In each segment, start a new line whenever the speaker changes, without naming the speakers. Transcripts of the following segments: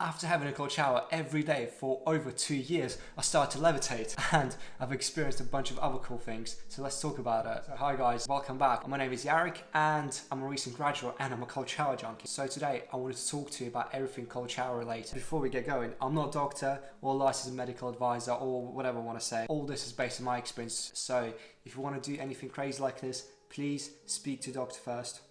After having a cold shower every day for over 2 years, I started to levitate and I've experienced a bunch of other cool things. So let's talk about it. So hi guys, welcome back. My name is Yarik and I'm a recent graduate and I'm a cold shower junkie. So today I wanted to talk to you about everything cold shower related. Before we get going, I'm not a doctor or licensed medical advisor or whatever I want to say. All this is based on my experience. So if you want to do anything crazy like this, please speak to a doctor first.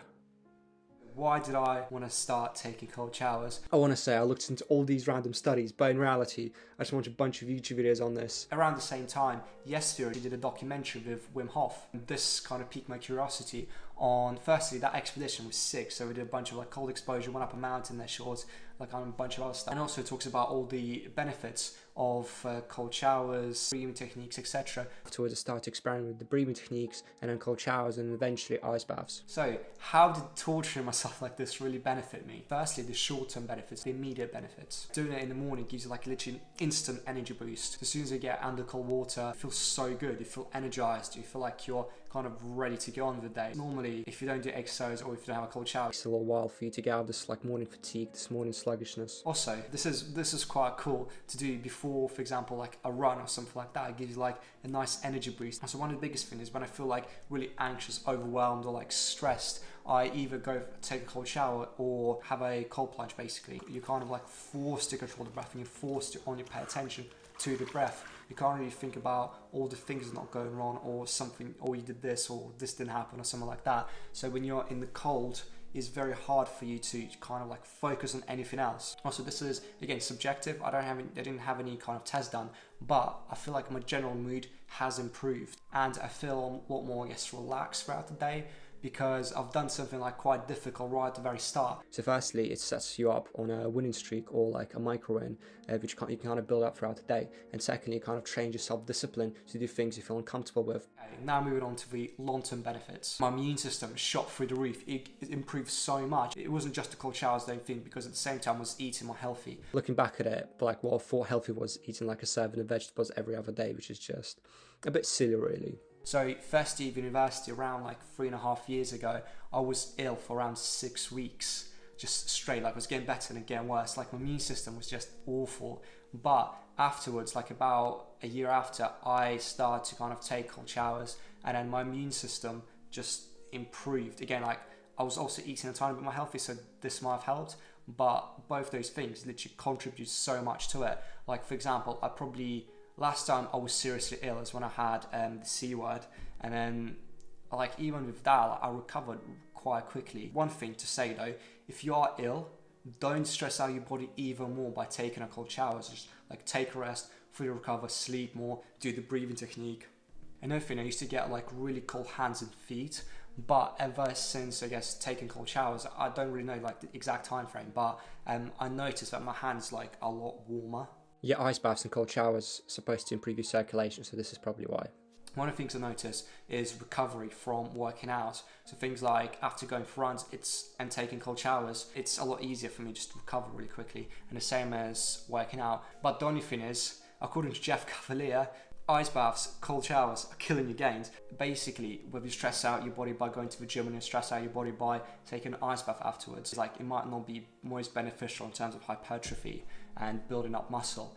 Why did I want to start taking cold showers? I want to say I looked into all these random studies, but in reality, I just watched a bunch of YouTube videos on this. Around the same time, Yes Theory did a documentary with Wim Hof. This kind of piqued my curiosity on, firstly, that expedition was sick. So we did a bunch of cold exposure, went up a mountain there short, on a bunch of other stuff. And also it talks about all the benefits of cold showers, breathing techniques, etc. Afterwards I started to experiment with the breathing techniques and then cold showers and eventually ice baths. So how did torturing myself like this really benefit me? Firstly, the short-term benefits, the immediate benefits. Doing it in the morning gives you literally an instant energy boost. As soon as you get under cold water, you feel so good, you feel energized, you feel like you're kind of ready to go on with the day. Normally, if you don't do exercise or if you don't have a cold shower, it's a little while for you to get out of this morning fatigue, this morning sluggishness. Also, this is quite cool to do before, for example, a run or something like that. It gives you a nice energy boost. So one of the biggest things is when I feel really anxious, overwhelmed, or stressed, I either go take a cold shower or have a cold plunge. Basically, you're kind of forced to control the breath and you're forced to only pay attention to the breath. You can't really think about all the things not going wrong or something, or you did this or this didn't happen or something like that. So when you're in the cold, it's very hard for you to kind of focus on anything else. Also, this is again subjective. I didn't have any kind of test done, but I feel like my general mood has improved and I feel a lot more, relaxed throughout the day, because I've done something quite difficult right at the very start. So firstly, it sets you up on a winning streak or a micro win, which you can kind of build up throughout the day. And secondly, it kind of trains your self-discipline to do things you feel uncomfortable with. Okay, now moving on to the long-term benefits. My immune system shot through the roof. It improved so much. It wasn't just the cold showers, I don't think, because at the same time I was eating more healthy. Looking back at it, what I thought healthy was eating a serving of vegetables every other day, which is just a bit silly really. So first year of university, around 3.5 years ago, I was ill for around 6 weeks, just straight. I was getting better and getting worse. My immune system was just awful. But afterwards, about a year after, I started to kind of take cold showers, and then my immune system just improved. Again, I was also eating a tiny bit more healthy, so this might have helped. But both those things literally contribute so much to it. For example, last time I was seriously ill is when I had the C word, and then even with that, I recovered quite quickly. One thing to say though, if you are ill, don't stress out your body even more by taking a cold shower. Just take a rest, fully recover, sleep more, do the breathing technique. Another thing, I used to get really cold hands and feet, but ever since taking cold showers, I don't really know the exact time frame, but I noticed that my hands a lot warmer. Yeah, ice baths and cold showers are supposed to improve your circulation, so this is probably why. One of the things I noticed is recovery from working out. So things after going for runs and taking cold showers, it's a lot easier for me just to recover really quickly, and the same as working out. But the only thing is, according to Jeff Cavalier, ice baths, cold showers are killing your gains. Basically, whether you stress out your body by going to the gym and you stress out your body by taking an ice bath afterwards, it might not be most beneficial in terms of hypertrophy and building up muscle.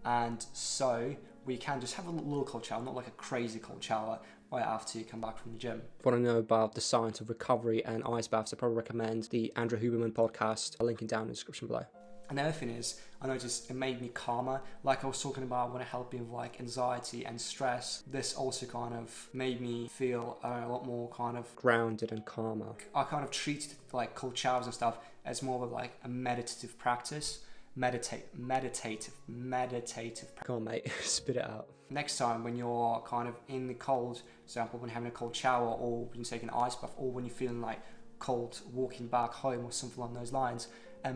And so we can just have a little cold shower, not a crazy cold shower right after you come back from the gym. If you want to know about the science of recovery and ice baths, I probably recommend the Andrew Huberman podcast. I'll link it down in the description below. Another thing is, I noticed it made me calmer. I was talking about when it helped me with anxiety and stress, this also kind of made me feel a lot more kind of grounded and calmer. I kind of treated cold showers and stuff as more of a meditative practice. Meditative. Come on, mate, spit it out. Next time when you're kind of in the cold, for example, when you're having a cold shower or when you're taking an ice bath or when you're feeling cold walking back home or something along those lines,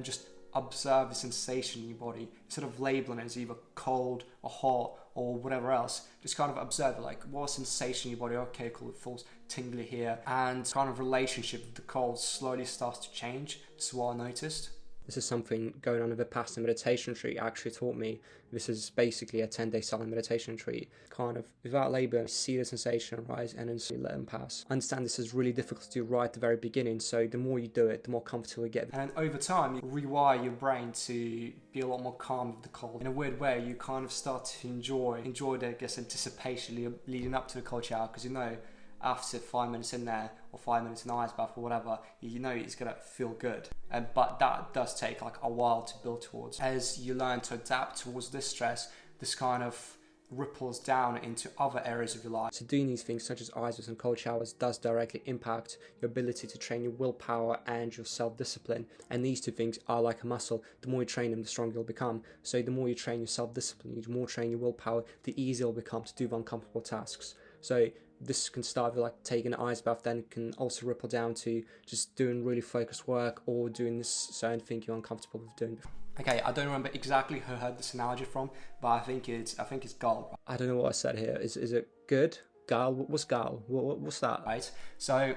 just observe the sensation in your body instead of labeling it as either cold or hot or whatever else. Just kind of observe what sensation in your body. Okay, cool, it feels tingly here, and kind of relationship with the cold slowly starts to change. This is what I noticed. This is something going on a Vipassana meditation retreat actually taught me. This is basically a 10-day silent meditation retreat. Kind of, without labor, see the sensation arise and then slowly let them pass. I understand this is really difficult to do right at the very beginning, so the more you do it, the more comfortable you get. And over time, you rewire your brain to be a lot more calm with the cold. In a weird way, you kind of start to enjoy the, I guess, anticipation leading up to the cold shower, because you know, after 5 minutes in there or 5 minutes in the ice bath or whatever, you know it's gonna feel good. But that does take like a while to build towards. As you learn to adapt towards this stress, this kind of ripples down into other areas of your life. So doing these things such as ice baths and cold showers does directly impact your ability to train your willpower and your self-discipline. And these two things are like a muscle. The more you train them, the stronger you'll become. So the more you train your self-discipline, the more you train your willpower, the easier it'll become to do the uncomfortable tasks. So this can start with like taking an ice bath, then it can also ripple down to just doing really focused work or doing this certain thing you're uncomfortable with doing. Okay, I don't remember exactly who I heard this analogy from, but I think it's Gal. I don't know what I said here. Is it good? Gal? What's Gal? What's that? Right. So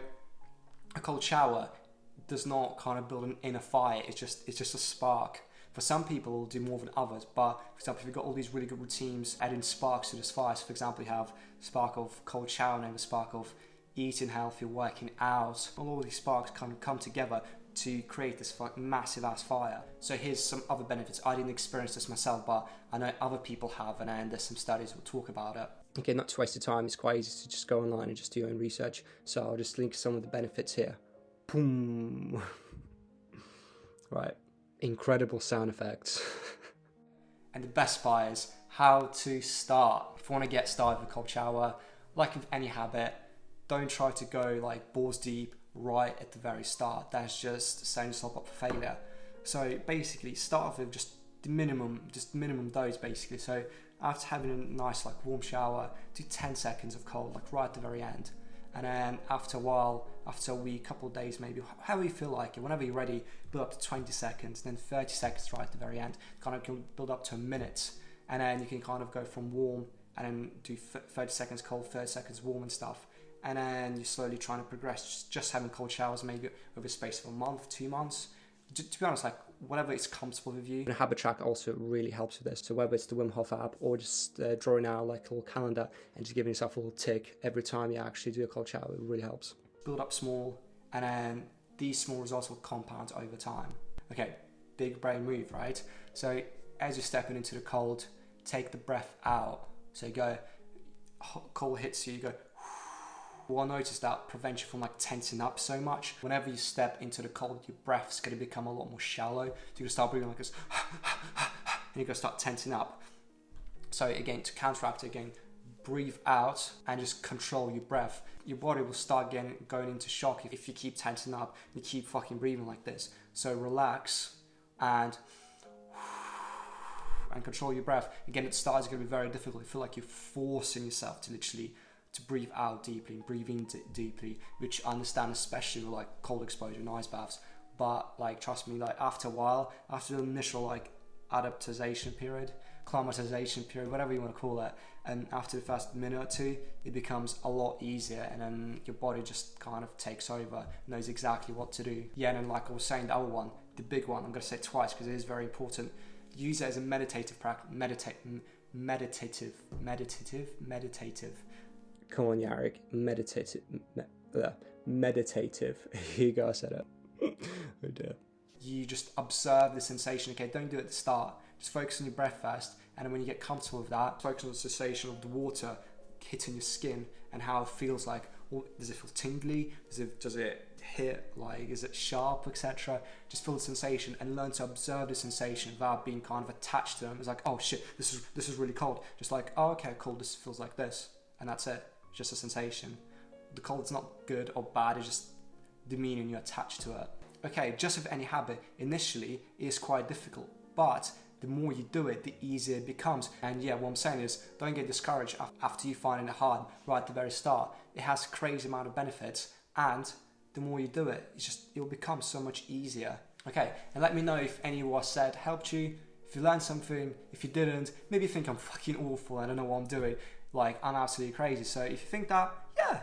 a cold shower does not kind of build an inner fire. It's just a spark. For some people, it'll do more than others. But for example, if you've got all these really good routines, adding sparks to this fire. So for example, you have spark of cold shower and the spark of eating healthy, working out. All of these sparks kind of come together to create this massive ass fire. So here's some other benefits. I didn't experience this myself, but I know other people have, and there's some studies will talk about it. Okay, not to waste your time, it's quite easy to just go online and just do your own research. So I'll just link some of the benefits here. Boom. Right. Incredible sound effects. And the best part is how to start. If you want to get started with a cold shower, like with any habit, don't try to go like balls deep right at the very start. That's just setting yourself up for failure. So basically start with just minimum dose basically. So after having a nice like warm shower, do 10 seconds of cold, like right at the very end. And then after a while, after a week, couple of days maybe, however you feel like it, whenever you're ready, build up to 20 seconds, then 30 seconds right at the very end. Kind of can build up to a minute. And then you can kind of go from warm and then do 30 seconds cold, 30 seconds warm and stuff. And then you're slowly trying to progress, just having cold showers maybe over a space of a month, 2 months. To be honest, like whatever is comfortable with you. And Habit Track also really helps with this. So whether it's the Wim Hof app or just drawing out like a little calendar and just giving yourself a little tick every time you actually do a cold shower, it really helps. Build up small, and then these small results will compound over time. Okay, big brain move, right? So as you're stepping into the cold, take the breath out. So you go, cold hits you, you go. Well, I noticed that prevents you from like tensing up so much. Whenever you step into the cold, your breath's going to become a lot more shallow. So you're going to start breathing like this, and you're going to start tensing up. So again, to counteract it again, breathe out and just control your breath. Your body will start going into shock if you keep tensing up, you keep fucking breathing like this. So relax and control your breath. Again, at the start it's going to be very difficult. You feel like you're forcing yourself to literally to breathe out deeply and breathe in deeply, which I understand, especially with like cold exposure and ice baths. But like, trust me, like after a while, after the initial like adaptation period, acclimatization period, whatever you want to call it, and after the first minute or two, it becomes a lot easier, and then your body just kind of takes over, knows exactly what to do. Yeah, and then like I was saying, the other one, the big one, I'm going to say it twice because it is very important. Use it as a meditative practice, meditative. Come on, Yarik, meditative. Here you go, I said it. Oh dear. You just observe the sensation. Okay, don't do it at the start. Just focus on your breath first, and then when you get comfortable with that, focus on the sensation of the water hitting your skin and how it feels like. Does it feel tingly? Does it hit? Like, is it sharp, etc.? Just feel the sensation and learn to observe the sensation without being kind of attached to them. It's like, oh shit, this is really cold. Just like, oh okay, cool. This feels like this, and that's it. Just a sensation. The cold's not good or bad. It's just the meaning you're attached to it. Okay, just with any habit, initially it is quite difficult, but the more you do it, the easier it becomes. And yeah, what I'm saying is, don't get discouraged after you find it hard right at the very start. It has a crazy amount of benefits, and the more you do it, it'll become so much easier. Okay, and let me know if any of what I said helped you. If you learned something, if you didn't, maybe you think I'm fucking awful, I don't know what I'm doing, like I'm absolutely crazy. So if you think that, yeah,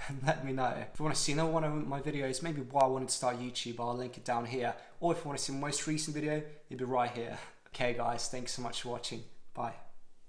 and let me know. If you want to see another one of my videos, maybe why I wanted to start YouTube, I'll link it down here. Or if you want to see my most recent video, it'll be right here. Okay guys, thanks so much for watching. Bye.